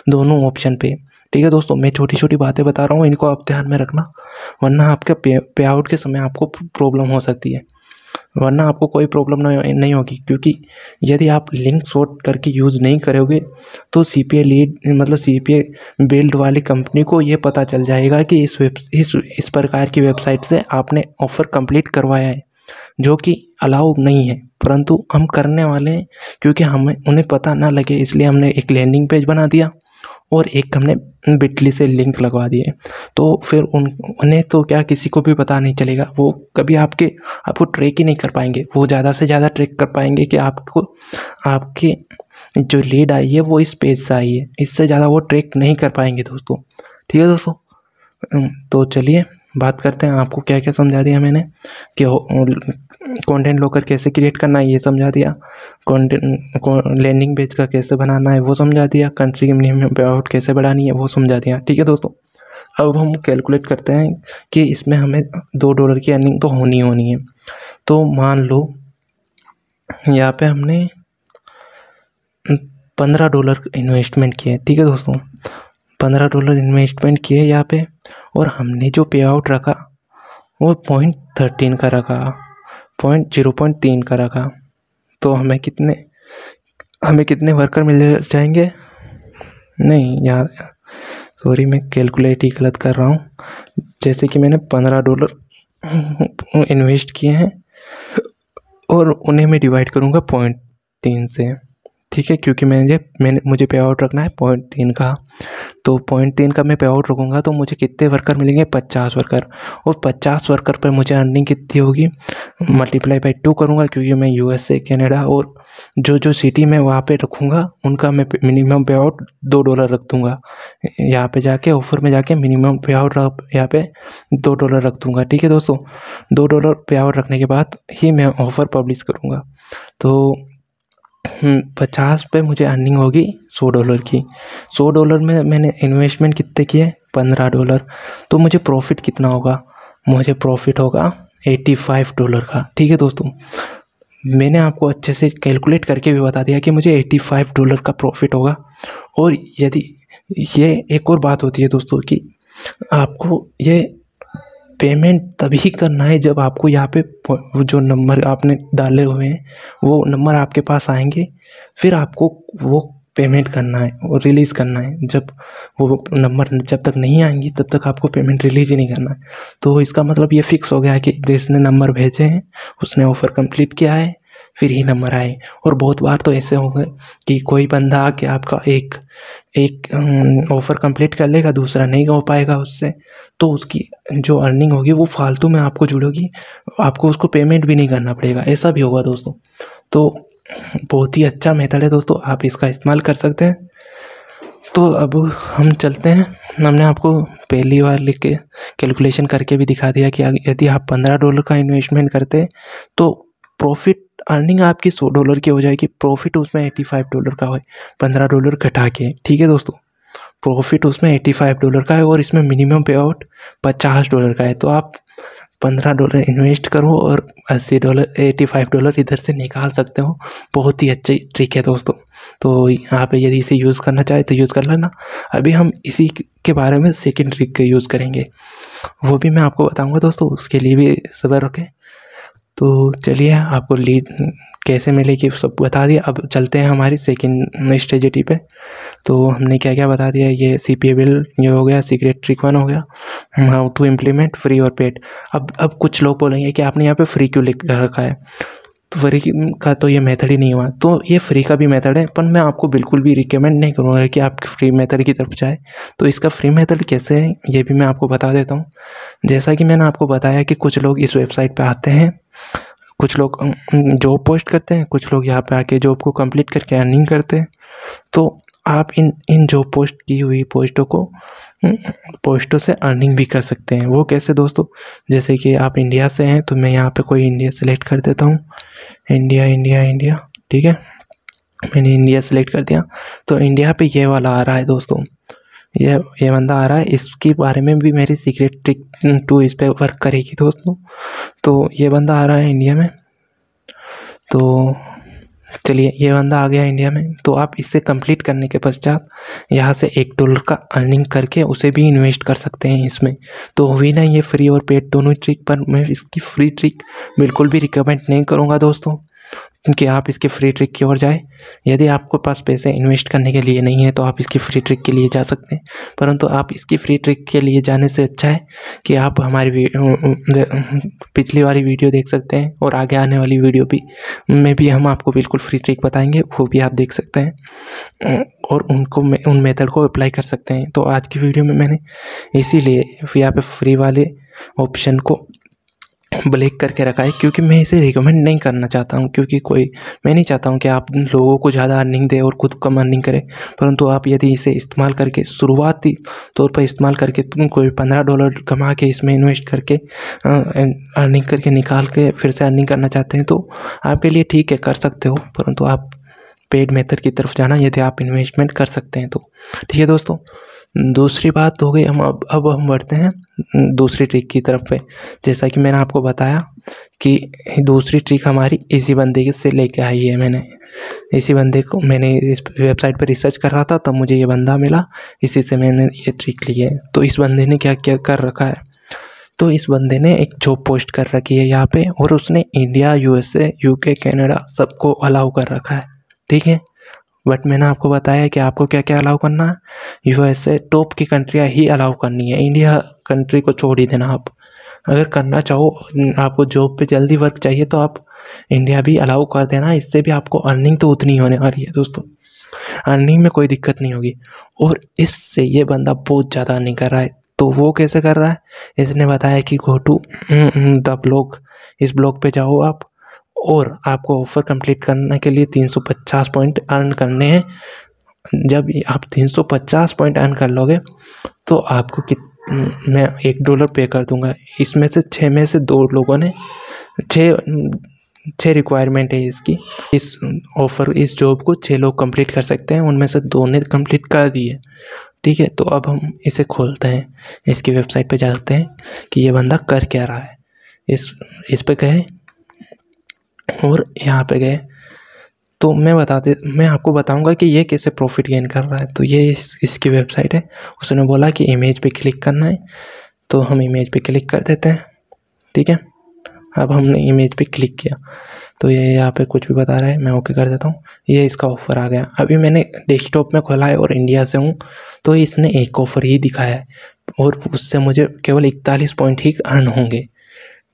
दोनों ऑप्शन पे, ठीक है दोस्तों। मैं छोटी छोटी बातें बता रहा हूँ, इनको आप ध्यान में रखना, वरना आपके पे आउट के समय आपको प्रॉब्लम हो सकती है। वरना आपको कोई प्रॉब्लम नहीं होगी, क्योंकि यदि आप लिंक शॉर्ट करके यूज़ नहीं करोगे तो CPA लीड मतलब CPA बिल्ड वाली कंपनी को ये पता चल जाएगा कि इस प्रकार की वेबसाइट से आपने ऑफ़र कंप्लीट करवाया है, जो कि अलाउ नहीं है, परंतु हम करने वाले हैं क्योंकि हमें उन्हें पता ना लगे, इसलिए हमने एक लैंडिंग पेज बना दिया और एक हमने बिटली से लिंक लगवा दिए। तो फिर उन्हें तो क्या किसी को भी पता नहीं चलेगा, वो कभी आपको ट्रैक ही नहीं कर पाएंगे। वो ज़्यादा से ज़्यादा ट्रैक कर पाएंगे कि आपकी जो लीड आई है वो इस पेज से आई है, इससे ज़्यादा वो ट्रैक नहीं कर पाएंगे दोस्तों। ठीक है दोस्तों, तो चलिए बात करते हैं। आपको क्या क्या समझा दिया मैंने कि कंटेंट लॉकर कैसे क्रिएट करना है ये समझा दिया, कंटेंट लैंडिंग पेज का कैसे बनाना है वो समझा दिया, कंट्री की मिनिमम पेआउट कैसे बढ़ानी है वो समझा दिया। ठीक है दोस्तों, अब हम कैलकुलेट करते हैं कि इसमें हमें $2 की अर्निंग तो होनी है। तो मान लो यहाँ पे हमने $15 इन्वेस्टमेंट किया है। ठीक है दोस्तों, $15 इन्वेस्टमेंट किए यहाँ पे, और हमने जो पे आउट रखा वो 0.13 का रखा, 0.3 का रखा। तो हमें कितने वर्कर मिल जाएंगे? नहीं यार, सॉरी, मैं कैलकुलेट ही गलत कर रहा हूँ। जैसे कि मैंने $15 इन्वेस्ट किए हैं और उन्हें मैं डिवाइड करूँगा 0.3 से। ठीक है, क्योंकि मुझे पे आउट रखना है 0.3 का, तो 0.3 का मैं पे आउट रखूँगा तो मुझे कितने वर्कर मिलेंगे? 50 वर्कर। और 50 वर्कर पर मुझे अर्निंग कितनी होगी? मल्टीप्लाई बाई 2 करूँगा, क्योंकि मैं USA, कनाडा और जो सिटी में वहाँ पे रखूँगा उनका मैं मिनिमम पे आउट $2 रख दूँगा। यहाँ पे जाके ऑफर में जाके मिनिमम पे आउट यहाँ पे $2 रख दूँगा। ठीक है दोस्तों, $2 पे आउट रखने के बाद ही मैं ऑफ़र पब्लिश करूँगा। तो 50 पे मुझे अर्निंग होगी $100 की। $100 में मैंने इन्वेस्टमेंट कितने किए? $15। तो मुझे प्रॉफिट कितना होगा? मुझे प्रॉफिट होगा $85 का। ठीक है दोस्तों, मैंने आपको अच्छे से कैलकुलेट करके भी बता दिया कि मुझे $85 का प्रॉफिट होगा। और यदि ये एक और बात होती है दोस्तों कि आपको ये पेमेंट तभी करना है जब आपको यहाँ पे जो नंबर आपने डाले हुए हैं वो नंबर आपके पास आएंगे, फिर आपको वो पेमेंट करना है और रिलीज़ करना है। जब वो नंबर जब तक नहीं आएंगी तब तक आपको पेमेंट रिलीज़ ही नहीं करना है। तो इसका मतलब ये फिक्स हो गया है कि जिसने नंबर भेजे हैं उसने ऑफ़र कंप्लीट किया है, फिर ही नंबर आए। और बहुत बार तो ऐसे होंगे कि कोई बंदा आके आपका एक ऑफ़र कंप्लीट कर लेगा, दूसरा नहीं हो पाएगा उससे, तो उसकी जो अर्निंग होगी वो फालतू में आपको जुड़ेगी, आपको उसको पेमेंट भी नहीं करना पड़ेगा। ऐसा भी होगा दोस्तों। तो बहुत ही अच्छा मेथड है दोस्तों, आप इसका इस्तेमाल कर सकते हैं। तो अब हम चलते हैं, हमने आपको पहली बार लिख के कैलकुलेशन करके भी दिखा दिया कि यदि आप $15 का इन्वेस्टमेंट करते हैं तो प्रॉफिट अर्निंग आपकी $100 की हो जाएगी, प्रॉफिट उसमें $85 का है, $15 घटा के। ठीक है दोस्तों, प्रॉफिट उसमें $85 का है और इसमें मिनिमम पे आउट $50 का है। तो आप $15 इन्वेस्ट करो और $85 इधर से निकाल सकते हो। बहुत ही अच्छी ट्रिक है दोस्तों। तो आप यदि इसे यूज़ करना चाहे तो यूज़ कर लेना। अभी हम इसी के बारे में सेकंड ट्रिक का यूज़ करेंगे, वो भी मैं आपको बताऊंगा दोस्तों, उसके लिए भी सब्र रखें। तो चलिए, आपको लीड कैसे मिलेगी सब बता दिया। अब चलते हैं हमारी सेकंड स्ट्रेटजी पे। तो हमने क्या क्या बता दिया, ये CPA बिल ये हो गया, सीक्रेट ट्रिक 1 हो गया, हाउ टू इम्प्लीमेंट फ्री और पेड। अब कुछ लोग बोलेंगे कि आपने यहाँ पे फ्री क्यों लिख रखा है, तो फ्री का तो ये मेथड ही नहीं हुआ। तो ये फ्री का भी मेथड है, पर मैं आपको बिल्कुल भी रिकमेंड नहीं करूँगा कि आप फ्री मेथड की तरफ जाए। तो इसका फ्री मेथड कैसे है ये भी मैं आपको बता देता हूँ। जैसा कि मैंने आपको बताया कि कुछ लोग इस वेबसाइट पे आते हैं, कुछ लोग जॉब पोस्ट करते हैं, कुछ लोग यहाँ पे आके जॉब को कंप्लीट करके अर्निंग करते हैं। तो आप इन जॉब पोस्ट की हुई पोस्टों से अर्निंग भी कर सकते हैं। वो कैसे दोस्तों? जैसे कि आप इंडिया से हैं तो मैं यहाँ पे कोई इंडिया सेलेक्ट कर देता हूँ, इंडिया। ठीक है, मैंने इंडिया सेलेक्ट कर दिया। तो इंडिया पे ये वाला आ रहा है दोस्तों, ये बंदा आ रहा है। इसके बारे में भी मेरी सीक्रेट ट्रिक 2 इस पे वर्क करेगी दोस्तों। तो ये बंदा आ रहा है इंडिया में, तो चलिए ये बंदा आ गया इंडिया में। तो आप इसे कंप्लीट करने के पश्चात यहाँ से $1 का अर्निंग करके उसे भी इन्वेस्ट कर सकते हैं इसमें। तो हुई ना ये फ्री और पेड दोनों ट्रिक, पर मैं इसकी फ्री ट्रिक बिल्कुल भी रिकमेंड नहीं करूँगा दोस्तों, क्योंकि आप इसके फ्री ट्रिक की ओर जाए। यदि आपके पास पैसे इन्वेस्ट करने के लिए नहीं है तो आप इसकी फ्री ट्रिक के लिए जा सकते हैं, परंतु आप इसकी फ्री ट्रिक के लिए जाने से अच्छा है कि आप हमारी पिछली वाली वीडियो देख सकते हैं, और आगे आने वाली वीडियो भी में भी हम आपको बिल्कुल फ्री ट्रिक बताएंगे, वो भी आप देख सकते हैं और उन मेथड को अप्लाई कर सकते हैं। तो आज की वीडियो में मैंने इसीलिए यहाँ पे फ्री वाले ऑप्शन को ब्लैक करके रखा है, क्योंकि मैं इसे रिकमेंड नहीं करना चाहता हूं, क्योंकि मैं नहीं चाहता हूं कि आप लोगों को ज़्यादा अर्निंग दें और खुद कम अर्निंग करें। परंतु आप यदि इसे इस्तेमाल करके शुरुआती तौर पर इस्तेमाल करके कोई $15 कमा के इसमें इन्वेस्ट करके अर्निंग करके निकाल के फिर से अर्निंग करना चाहते हैं तो आपके लिए ठीक है, कर सकते हो, परंतु आप पेड मेथड की तरफ जाना यदि आप इन्वेस्टमेंट कर सकते हैं तो। ठीक है दोस्तों, दूसरी बात हो गई। अब हम बढ़ते हैं दूसरी ट्रिक की तरफ पे। जैसा कि मैंने आपको बताया कि दूसरी ट्रिक हमारी इसी बंदे से लेके आई है। मैंने इसी बंदे को मैंने इस वेबसाइट पर रिसर्च कर रहा था, तब मुझे ये बंदा मिला, इसी से मैंने ये ट्रिक ली है। तो इस बंदे ने क्या क्या कर रखा है, तो इस बंदे ने एक जॉब पोस्ट कर रखी है यहाँ पे, और उसने इंडिया, USA, UK, कनाडा सबको अलाउ कर रखा है। ठीक है, बट मैंने आपको बताया कि आपको क्या क्या अलाउ करना है। USA टॉप की कंट्रियाँ ही अलाउ करनी है, इंडिया कंट्री को छोड़ ही देना। आप अगर करना चाहो, आपको जॉब पे जल्दी वर्क चाहिए तो आप इंडिया भी अलाउ कर देना। इससे भी आपको अर्निंग तो उतनी ही होने वाली है दोस्तों, अर्निंग में कोई दिक्कत नहीं होगी। और इससे ये बंदा बहुत ज़्यादा अर्निंग कर रहा है। तो वो कैसे कर रहा है, इसने बताया कि गो टू द ब्लॉग, इस ब्लॉग पे जाओ आप, और आपको ऑफ़र कंप्लीट करने के लिए 350 पॉइंट अर्न करने हैं। जब आप 350 पॉइंट अर्न कर लोगे तो आपको मैं $1 पे कर दूंगा। इसमें से 6 में से 2 लोगों ने 6 रिक्वायरमेंट है इसकी, इस ऑफ़र, इस जॉब को 6 लोग कंप्लीट कर सकते हैं, उनमें से 2 ने कंप्लीट कर दी है। ठीक है, तो अब हम इसे खोलते हैं, इसकी वेबसाइट पे जाते हैं कि ये बंदा कर क्या रहा है। इस पे गए और यहाँ पे गए तो मैं आपको बताऊंगा कि ये कैसे प्रॉफिट गेन कर रहा है। तो ये इसकी वेबसाइट है। उसने बोला कि इमेज पे क्लिक करना है, तो हम इमेज पे क्लिक कर देते हैं। ठीक है, अब हमने इमेज पे क्लिक किया तो ये यहाँ पे कुछ भी बता रहा है, मैं ओके कर देता हूँ। ये इसका ऑफ़र आ गया। अभी मैंने डेस्कटॉप में खोला है और इंडिया से हूँ, तो इसने एक ऑफ़र ही दिखाया है और उससे मुझे केवल 41 पॉइंट ही अर्न होंगे।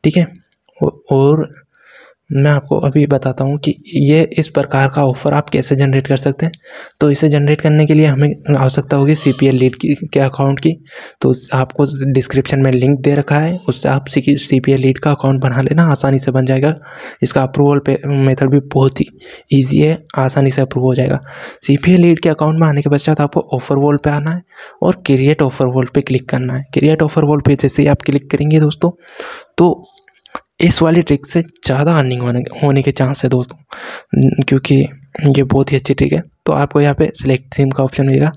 ठीक है, और मैं आपको अभी बताता हूँ कि ये इस प्रकार का ऑफ़र आप कैसे जनरेट कर सकते हैं। तो इसे जनरेट करने के लिए हमें आवश्यकता होगी CPL लीड के अकाउंट की। तो आपको डिस्क्रिप्शन में लिंक दे रखा है, उससे आप CPL लीड का अकाउंट बना लेना, आसानी से बन जाएगा। इसका अप्रूवल मेथड भी बहुत ही ईजी है, आसानी से अप्रूव हो जाएगा। CPL लीड के अकाउंट में आने के पश्चात आपको ऑफ़र वॉल पर आना है और क्रिएट ऑफ़र वॉल पर क्लिक करना है। क्रिएट ऑफ़र वॉल पर जैसे ही आप क्लिक करेंगे दोस्तों, तो इस वाली ट्रिक से ज़्यादा अर्निंग होने के चांस है दोस्तों, क्योंकि ये बहुत ही अच्छी ट्रिक है। तो आपको यहाँ पे सिलेक्ट थीम का ऑप्शन मिलेगा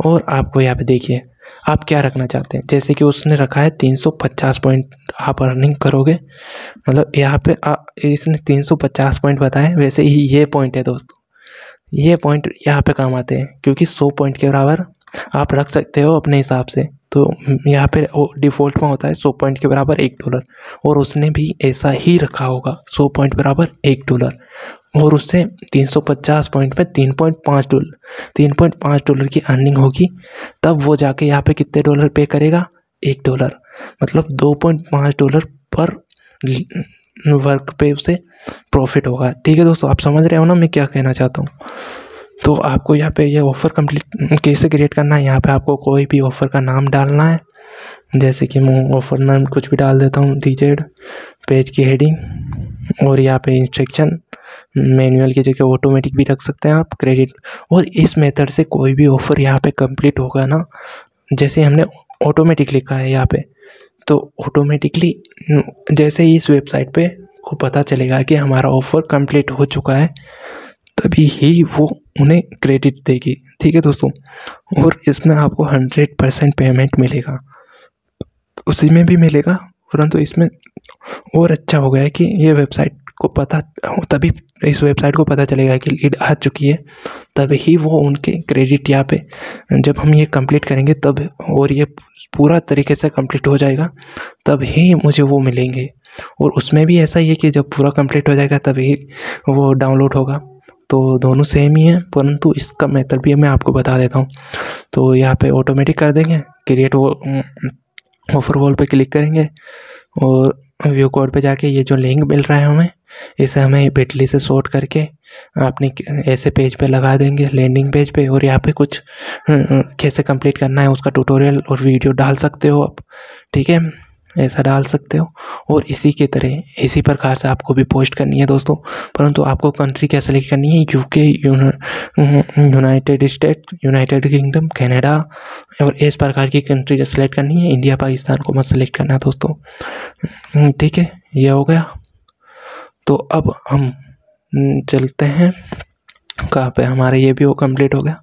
और आपको यहाँ पे देखिए आप क्या रखना चाहते हैं। जैसे कि उसने रखा है 350 पॉइंट आप अर्निंग करोगे, मतलब यहाँ पे इसने 350 पॉइंट बताए, वैसे ही ये पॉइंट है दोस्तों। ये पॉइंट यहाँ पे काम आते हैं, क्योंकि 100 पॉइंट के बराबर आप रख सकते हो अपने हिसाब से। तो यहाँ पे डिफ़ॉल्ट में होता है 100 पॉइंट के बराबर $1, और उसने भी ऐसा ही रखा होगा 100 पॉइंट बराबर $1, और उससे 350 पॉइंट में $3.5 की अर्निंग होगी। तब वो जाके यहाँ पे कितने डॉलर पे करेगा, $1, मतलब $2.5 पर वर्क पे उसे प्रॉफिट होगा। ठीक है दोस्तों, आप समझ रहे हो ना मैं क्या कहना चाहता हूँ। तो आपको यहाँ पे ये ऑफ़र कंप्लीट कैसे क्रिएट करना है, यहाँ पे आपको कोई भी ऑफ़र का नाम डालना है। जैसे कि मैं ऑफ़र नाम कुछ भी डाल देता हूँ, DZ, पेज की हेडिंग, और यहाँ पे इंस्ट्रक्शन, मैनुअल की जगह ऑटोमेटिक भी रख सकते हैं आप, क्रेडिट। और इस मेथड से कोई भी ऑफ़र यहाँ पे कंप्लीट होगा ना, जैसे हमने ऑटोमेटिक लिखा है यहाँ पे, तो ऑटोमेटिकली जैसे ही इस वेबसाइट पे को पता चलेगा कि हमारा ऑफ़र कंप्लीट हो चुका है, तभी ही वो उन्हें क्रेडिट देगी। ठीक है दोस्तों, और इसमें आपको 100% पेमेंट मिलेगा, उसी में भी मिलेगा, परंतु इसमें और अच्छा हो गया है कि ये वेबसाइट को पता, तभी इस वेबसाइट को पता चलेगा कि लीड आ चुकी है, तभी वो उनके क्रेडिट यहाँ पे जब हम ये कंप्लीट करेंगे तब, और ये पूरा तरीके से कंप्लीट हो जाएगा तब ही मुझे वो मिलेंगे। और उसमें भी ऐसा ही है कि जब पूरा कंप्लीट हो जाएगा तभी वो डाउनलोड होगा। तो दोनों सेम ही है, परंतु इसका मेथड भी मैं आपको बता देता हूँ। तो यहाँ पे ऑटोमेटिक कर देंगे, क्रिएट वो ऑफर वॉल पे क्लिक करेंगे और व्यू कोड पे जाके ये जो लिंक मिल रहा है हमें, इसे हमें बिटली से शॉर्ट करके अपनी ऐसे पेज पे लगा देंगे, लैंडिंग पेज पे। और यहाँ पे कुछ कैसे कंप्लीट करना है उसका ट्यूटोरियल और वीडियो डाल सकते हो आप, ठीक है, ऐसा डाल सकते हो। और इसी की तरह इसी प्रकार से आपको भी पोस्ट करनी है दोस्तों, परंतु आपको कंट्री क्या सेलेक्ट करनी है, UK, United state, United kingdom, Canada और इस प्रकार की कंट्री सेलेक्ट करनी है। इंडिया पाकिस्तान को मत सेलेक्ट करना है दोस्तों, ठीक है। ये हो गया। तो अब हम चलते हैं कहाँ पे, हमारा ये भी वो कंप्लीट हो गया।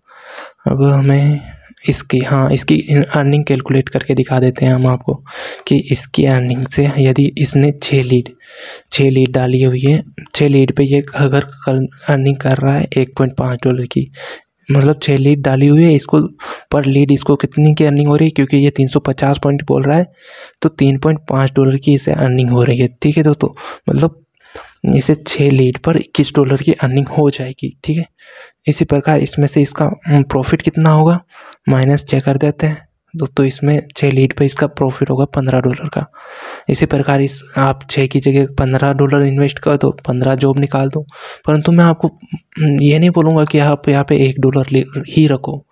अब हमें इसकी इसकी अर्निंग कैलकुलेट करके दिखा देते हैं हम आपको कि इसकी अर्निंग से, यदि इसने 6 लीड डाली हुई है, 6 लीड पे ये अगर अर्निंग कर रहा है $1.5 की, मतलब 6 लीड डाली हुई है, इसको पर लीड इसको कितनी की अर्निंग हो रही है, क्योंकि ये 350 पॉइंट बोल रहा है तो $3.5 की इसे अर्निंग हो रही है, ठीक है दोस्तों। मतलब इसे 6 लीड पर $21 की अर्निंग हो जाएगी, ठीक है। इसी प्रकार इसमें से इसका प्रॉफिट कितना होगा, माइनस चेक कर देते हैं दोस्तों। इसमें 6 लीड पे इसका प्रॉफिट होगा $15 का। इसी प्रकार इस आप 6 की जगह $15 इन्वेस्ट कर दो, 15 जॉब निकाल दो। परंतु मैं आपको ये नहीं बोलूँगा कि आप यहाँ पे $1 ही रखो,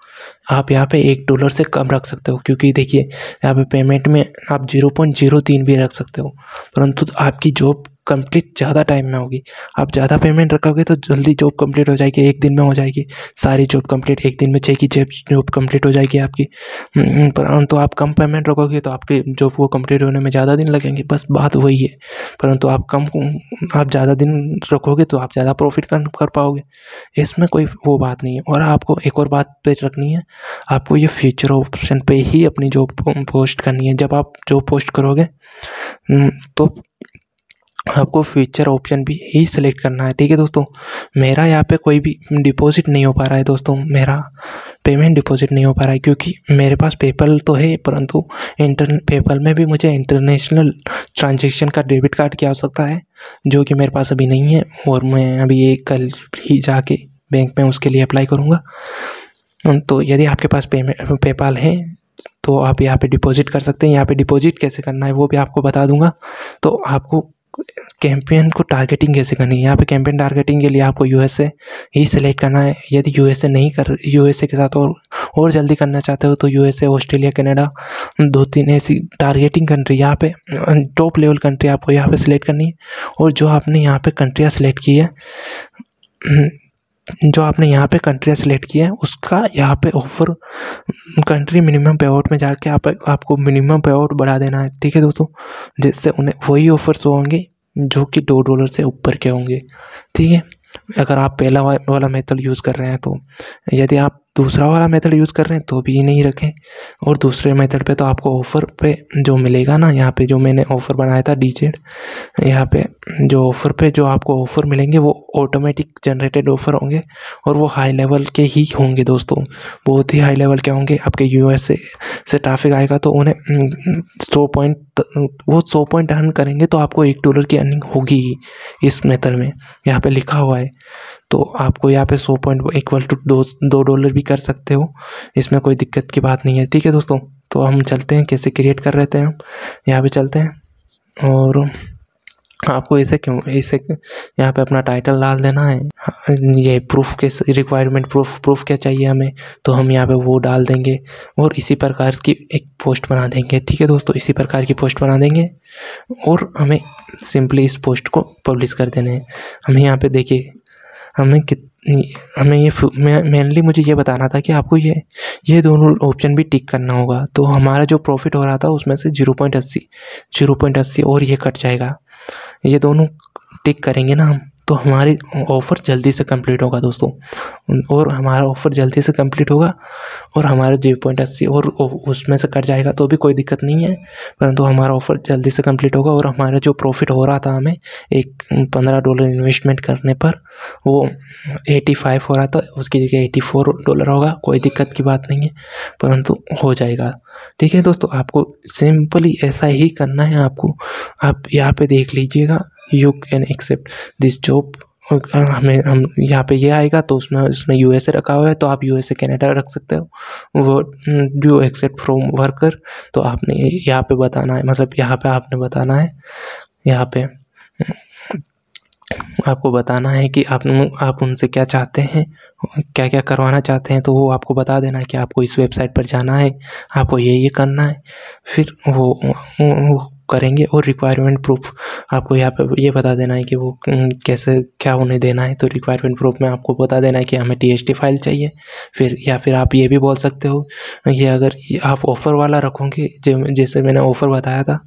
आप यहाँ पे $1 से कम रख सकते हो, क्योंकि देखिए यहाँ पे पेमेंट में आप 0.03 भी रख सकते हो, परंतु आपकी जॉब कंप्लीट ज़्यादा टाइम में होगी। आप ज़्यादा पेमेंट रखोगे तो जल्दी जॉब कंप्लीट हो जाएगी, एक दिन में हो जाएगी सारी जॉब कंप्लीट, एक दिन में 6 की जॉब कंप्लीट हो जाएगी आपकी। परंतु आप कम पेमेंट रखोगे तो आपकी जॉब को कंप्लीट होने में ज़्यादा दिन लगेंगे, बस बात वही है। परंतु आप ज़्यादा दिन रखोगे तो आप ज़्यादा प्रॉफिट कर पाओगे, इसमें कोई वो बात नहीं है। और आपको एक और बात पे रखनी है, आपको ये फ्यूचर ऑप्शन पे ही अपनी जॉब पोस्ट करनी है। जब आप जॉब पोस्ट करोगे तो आपको फ्यूचर ऑप्शन भी ही सिलेक्ट करना है, ठीक है दोस्तों। मेरा यहाँ पे कोई भी डिपॉजिट नहीं हो पा रहा है दोस्तों, मेरा पेमेंट डिपॉजिट नहीं हो पा रहा है, क्योंकि मेरे पास पेपल तो है, परंतु पेपल में भी मुझे इंटरनेशनल ट्रांजैक्शन का डेबिट कार्ड की आवश्यकता है, जो कि मेरे पास अभी नहीं है। और मैं अभी ये कल ही जाके बैंक में उसके लिए अप्लाई करूँगा। तो यदि आपके पास पेपाल है तो आप यहाँ पे डिपॉजिट कर सकते हैं। यहाँ पे डिपॉजिट कैसे करना है वो भी आपको बता दूंगा। तो आपको कैंपेन को टारगेटिंग कैसे करनी है, यहाँ पे कैंपेन टारगेटिंग के लिए आपको यूएसए ही सिलेक्ट करना है। यदि यूएसए के साथ और जल्दी करना चाहते हो तो यूएसए, ऑस्ट्रेलिया, कनाडा, 2-3 ऐसी टारगेटिंग कंट्री, यहाँ पे टॉप लेवल कंट्री आपको यहाँ पे सिलेक्ट करनी है। और जो आपने यहाँ पे कंट्रियाँ सिलेक्ट की है, उसका यहाँ पे ऑफर कंट्री मिनिमम पे आउट में जाके आपको मिनिमम पे आउट बढ़ा देना है, ठीक है दोस्तों, जिससे उन्हें वही ऑफर्स होंगे जो कि $2 से ऊपर के होंगे, ठीक है। अगर आप पहला वाला मेथड यूज़ कर रहे हैं तो, यदि आप दूसरा वाला मेथड यूज़ कर रहे हैं तो भी नहीं रखें। और दूसरे मेथड पे तो आपको ऑफ़र पे जो मिलेगा ना, यहाँ पे जो मैंने ऑफ़र बनाया था डीजेड, यहाँ पे जो ऑफ़र पे जो आपको ऑफ़र मिलेंगे वो ऑटोमेटिक जनरेटेड ऑफ़र होंगे और वो हाई लेवल के ही होंगे दोस्तों, बहुत ही हाई लेवल के होंगे। आपके यूएसए से ट्रैफिक आएगा तो उन्हें 100 पॉइंट अर्न करेंगे तो आपको $1 की अर्निंग होगी ही इस मेथड में, यहाँ पे लिखा हुआ है। तो आपको यहाँ पे 100 पॉइंट इक्वल टू $2 भी कर सकते हो, इसमें कोई दिक्कत की बात नहीं है, ठीक है दोस्तों। तो हम चलते हैं कैसे क्रिएट कर रहे थे, हम यहाँ पे चलते हैं और आपको इसे यहाँ पे अपना टाइटल डाल देना है। ये प्रूफ के रिक्वायरमेंट प्रूफ क्या चाहिए हमें, तो हम यहाँ पे वो डाल देंगे और इसी प्रकार की एक पोस्ट बना देंगे, ठीक है दोस्तों। इसी प्रकार की पोस्ट बना देंगे और हमें सिंपली इस पोस्ट को पब्लिश कर देना है। हमें यहाँ पे देखिए हमें ये मेनली मुझे ये बताना था कि आपको ये दोनों ऑप्शन भी टिक करना होगा। तो हमारा जो प्रॉफिट हो रहा था उसमें से 0.80 और ये कट जाएगा, ये दोनों टिक करेंगे ना हम तो हमारी ऑफ़र जल्दी से कंप्लीट होगा दोस्तों। और हमारा ऑफ़र जल्दी से कंप्लीट होगा और हमारा 0.80 और उसमें से कट जाएगा तो भी कोई दिक्कत नहीं है, परंतु हमारा ऑफ़र जल्दी से कंप्लीट होगा और हमारा जो प्रॉफिट हो रहा था हमें एक $15 इन्वेस्टमेंट करने पर वो 85 हो रहा था, उसकी जगह $84 होगा। कोई दिक्कत की बात नहीं है, परंतु हो जाएगा। ठीक है दोस्तों, आपको सिंपली ऐसा ही करना है। आपको आप यहाँ पे देख लीजिएगा, you can accept this job. हम यहाँ पे ये आएगा तो उसने USA रखा हुआ है, तो आप USA कनाडा रख सकते हो। वो जो एक्सेप्ट फ्रॉम वर्कर, तो आपने यहाँ पे बताना है, मतलब यहाँ पे आपने बताना है, यहाँ पे आपको बताना है कि आप उनसे क्या चाहते हैं, क्या क्या करवाना चाहते हैं। तो वो आपको बता देना है कि आपको इस वेबसाइट पर जाना है, आपको ये करना है, फिर वो करेंगे। और रिक्वायरमेंट प्रूफ आपको यहाँ पे ये बता देना है कि वो कैसे क्या उन्हें देना है। तो रिक्वायरमेंट प्रूफ में आपको बता देना है कि हमें TST फाइल चाहिए। फिर या फिर आप ये भी बोल सकते हो, ये अगर आप ऑफ़र वाला रखोगे, जैसे मैंने ऑफ़र बताया था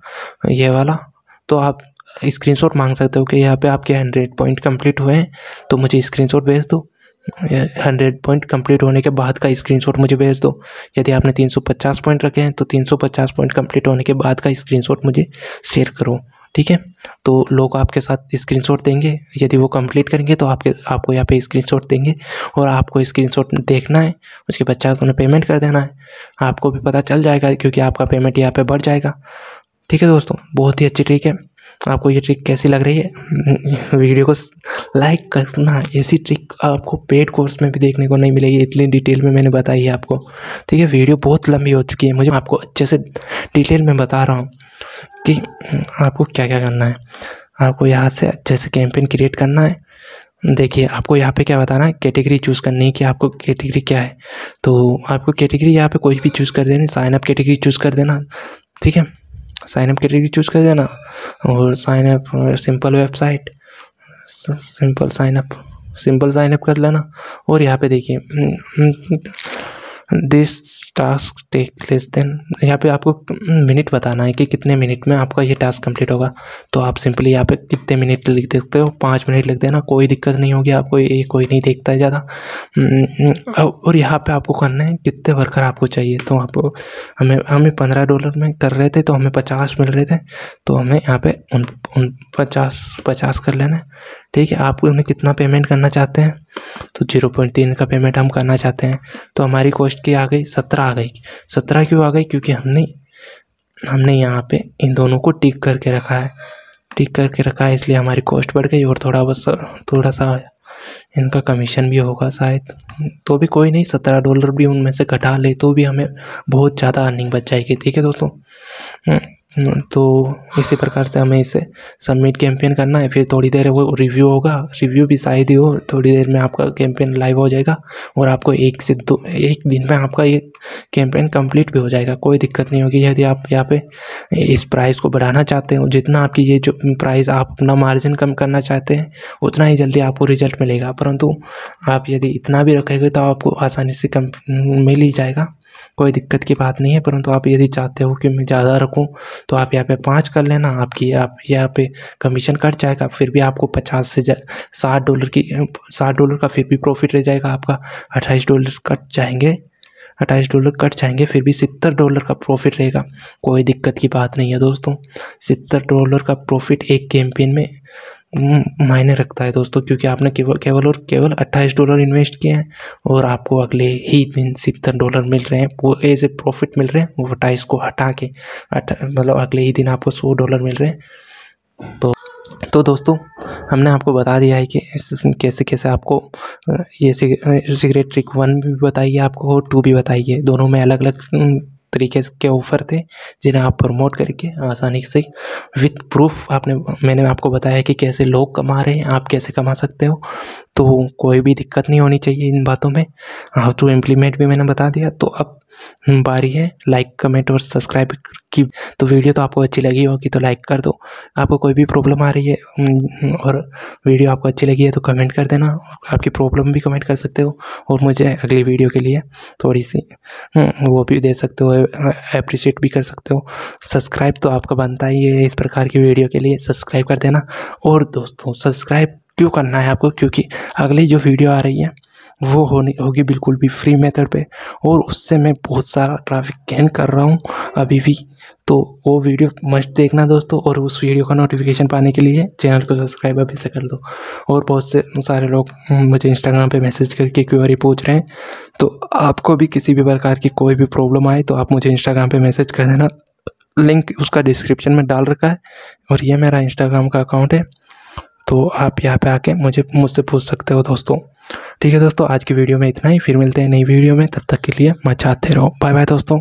ये वाला, तो आप स्क्रीनशॉट मांग सकते हो कि यहाँ पे आपके 100 पॉइंट कंप्लीट हुए हैं तो मुझे स्क्रीनशॉट भेज दो। 100 पॉइंट कंप्लीट होने के बाद का स्क्रीनशॉट मुझे भेज दो। यदि आपने 350 पॉइंट रखे हैं तो 350 पॉइंट कंप्लीट होने के बाद का स्क्रीनशॉट मुझे शेयर करो। ठीक है, तो लोग आपके साथ स्क्रीनशॉट देंगे, यदि वो कंप्लीट करेंगे तो आपको यहाँ पे स्क्रीनशॉट देंगे और आपको स्क्रीनशॉट देखना है। उसके 50 उन्हें पेमेंट कर देना है, आपको भी पता चल जाएगा क्योंकि आपका पेमेंट यहाँ पे बढ़ जाएगा। ठीक है दोस्तों, बहुत ही अच्छी ट्रिक है। आपको ये ट्रिक कैसी लग रही है? वीडियो को लाइक करना। ऐसी ट्रिक आपको पेड कोर्स में भी देखने को नहीं मिलेगी, इतनी डिटेल में मैंने बताई है आपको। ठीक है, वीडियो बहुत लंबी हो चुकी है, मुझे आपको अच्छे से डिटेल में बता रहा हूँ कि आपको क्या क्या करना है। आपको यहाँ से अच्छे से कैंपेन क्रिएट करना है। देखिए, आपको यहाँ पे क्या बताना है, कैटेगरी चूज़ करनी है कि आपको कैटेगरी क्या है। तो आपको कैटेगरी यहाँ पे कोई भी चूज़ कर देनी, साइन अप कैटेगरी चूज़ कर देना। ठीक है, साइन अप कैटेगरी चूज़ कर देना और sign up simple website, simple sign up कर लेना। और यहाँ पे देखिए this task take less than, यहाँ पे आपको मिनट बताना है कि कितने मिनट में आपका ये टास्क कंप्लीट होगा। तो आप सिंपली यहाँ पे कितने मिनट लिख देते हो, 5 मिनट लिख देना, कोई दिक्कत नहीं होगी आपको, ये कोई नहीं देखता है ज़्यादा। और यहाँ पे आपको करना है कितने वर्कर आपको चाहिए। तो आपको हमें $15 में कर रहे थे तो हमें 50 मिल रहे थे, तो हमें यहाँ पे उन 50 कर लेना है। ठीक है, आप उन्हें कितना पेमेंट करना चाहते हैं, तो 0.3 का पेमेंट हम करना चाहते हैं। तो हमारी कॉस्ट की आ गई 17 आ गई। 17 क्यों आ गई? क्योंकि हमने यहाँ पे इन दोनों को टिक करके रखा है, इसलिए हमारी कॉस्ट बढ़ गई। और थोड़ा सा इनका कमीशन भी होगा शायद, तो भी कोई नहीं, $17 भी उनमें से घटा ले तो भी हमें बहुत ज़्यादा अर्निंग बच जाएगी। ठीक है दोस्तों, तो इसी प्रकार से हमें इसे सबमिट कैंपेन करना है। फिर थोड़ी देर वो रिव्यू होगा, रिव्यू भी शायद ही हो, थोड़ी देर में आपका कैंपेन लाइव हो जाएगा और आपको 1 दिन में आपका ये कैंपेन कंप्लीट भी हो जाएगा। कोई दिक्कत नहीं होगी। यदि आप यहाँ पे इस प्राइस को बढ़ाना चाहते हो, जितना आपकी ये जो प्राइस आप अपना मार्जिन कम करना चाहते हैं, उतना ही जल्दी आपको रिजल्ट मिलेगा। परंतु आप यदि इतना भी रखेंगे तो आपको आसानी से कम मिल ही जाएगा, कोई दिक्कत की बात नहीं है। परंतु आप यदि चाहते हो कि मैं ज़्यादा रखूं तो आप यहाँ पे 5 कर लेना, आप यहाँ पे कमीशन कट जाएगा, फिर भी आपको $60 का फिर भी प्रॉफिट रह जाएगा आपका। $28 कट जाएंगे, फिर भी $70 का प्रॉफिट रहेगा। कोई दिक्कत की बात नहीं है दोस्तों, $70 का प्रॉफिट एक कैंपेन में मायने रखता है दोस्तों, क्योंकि आपने केवल $28 इन्वेस्ट किए हैं और आपको अगले ही दिन $70 मिल रहे हैं, वो एज ए प्रॉफिट मिल रहे हैं। वो 28 को हटा के मतलब अगले ही दिन आपको $100 मिल रहे हैं। तो दोस्तों, हमने आपको बता दिया है कि कैसे कैसे आपको ये सीक्रेट ट्रिक 1 भी बताई है आपको और 2 भी बताई है। दोनों में अलग अलग तरीके के ऑफ़र थे जिन्हें आप प्रमोट करके आसानी से विथ प्रूफ मैंने आपको बताया कि कैसे लोग कमा रहे हैं, आप कैसे कमा सकते हो। तो कोई भी दिक्कत नहीं होनी चाहिए इन बातों में। हाउ टू इम्प्लीमेंट भी मैंने बता दिया। तो अब बारी है लाइक, कमेंट और सब्सक्राइब की। तो वीडियो तो आपको अच्छी लगी होगी तो लाइक कर दो। आपको कोई भी प्रॉब्लम आ रही है और वीडियो आपको अच्छी लगी है तो कमेंट कर देना, आपकी प्रॉब्लम भी कमेंट कर सकते हो और मुझे अगली वीडियो के लिए थोड़ी सी वो भी दे सकते हो, अप्रिशिएट भी कर सकते हो। सब्सक्राइब तो आपका बनता ही है, इस प्रकार की वीडियो के लिए सब्सक्राइब कर देना। और दोस्तों, सब्सक्राइब क्यों करना है आपको, क्योंकि अगली जो वीडियो आ रही है वो होगी बिल्कुल भी फ्री मेथड पे, और उससे मैं बहुत सारा ट्रैफिक गेन कर रहा हूँ अभी भी। तो वो वीडियो मस्ट देखना दोस्तों, और उस वीडियो का नोटिफिकेशन पाने के लिए चैनल को सब्सक्राइब अभी से कर दो। और बहुत से सारे लोग मुझे इंस्टाग्राम पे मैसेज करके क्वेरी पूछ रहे हैं, तो आपको भी किसी भी प्रकार की कोई भी प्रॉब्लम आए तो आप मुझे इंस्टाग्राम पे मैसेज कर देना, लिंक उसका डिस्क्रिप्शन में डाल रखा है, और ये मेरा इंस्टाग्राम का अकाउंट है, तो आप यहाँ पे आके मुझसे पूछ सकते हो दोस्तों। ठीक है दोस्तों, आज की वीडियो में इतना ही, फिर मिलते हैं नई वीडियो में, तब तक के लिए मचाते रहो। बाय बाय दोस्तों।